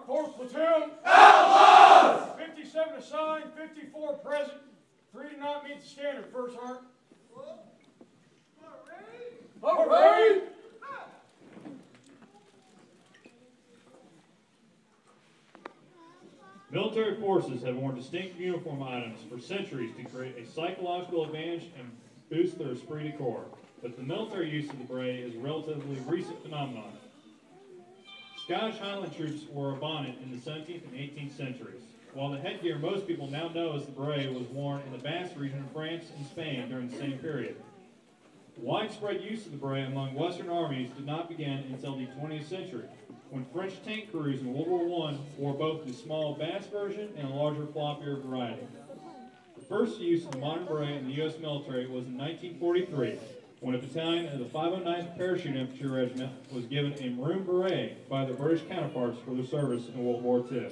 4th Platoon. Outlaws! 57 assigned, 54 present. 3 did not meet the standard, First Sergeant. All right! Military forces have worn distinct uniform items for centuries to create a psychological advantage and boost their esprit de corps. But the military use of the beret is a relatively recent phenomenon. Scottish Highland troops wore a bonnet in the 17th and 18th centuries, while the headgear most people now know as the beret was worn in the Basque region of France and Spain during the same period. The widespread use of the beret among Western armies did not begin until the 20th century, when French tank crews in World War I wore both the small Basque version and a larger, floppier variety. The first use of the modern beret in the U.S. military was in 1943, when a battalion of the 509th Parachute Infantry Regiment was given a maroon beret by their British counterparts for their service in World War II.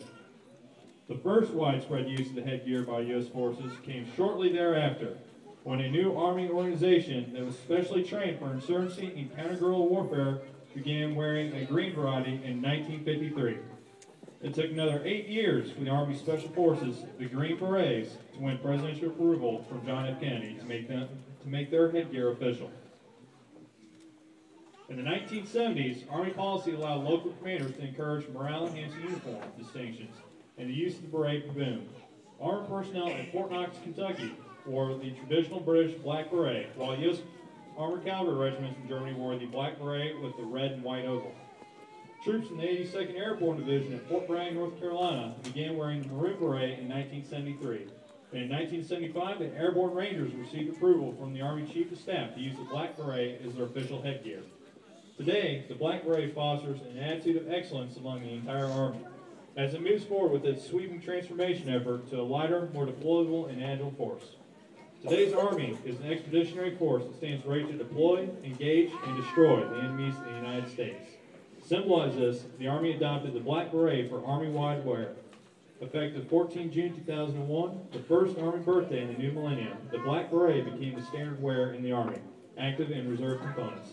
The first widespread use of the headgear by U.S. forces came shortly thereafter, when a new Army organization that was specially trained for insurgency and counter-guerrilla warfare began wearing a green variety in 1953. It took another 8 years for the Army Special Forces, the Green Berets, to win presidential approval from John F. Kennedy to make their headgear official. In the 1970s, Army policy allowed local commanders to encourage morale-enhancing uniform distinctions and the use of the beret boomed. Armed personnel in Fort Knox, Kentucky wore the traditional British black beret, while U.S. Armored Cavalry regiments in Germany wore the black beret with the red and white oval. Troops in the 82nd Airborne Division at Fort Bragg, North Carolina began wearing the maroon beret in 1973. And in 1975, the Airborne Rangers received approval from the Army Chief of Staff to use the black beret as their official headgear. Today, the black beret fosters an attitude of excellence among the entire Army, as it moves forward with its sweeping transformation effort to a lighter, more deployable, and agile force. Today's Army is an expeditionary force that stands ready to deploy, engage, and destroy the enemies of the United States. To symbolize this, the Army adopted the black beret for Army-wide wear. Effective 14 June 2001, the first Army birthday in the new millennium, the black beret became the standard wear in the Army, active and reserve components.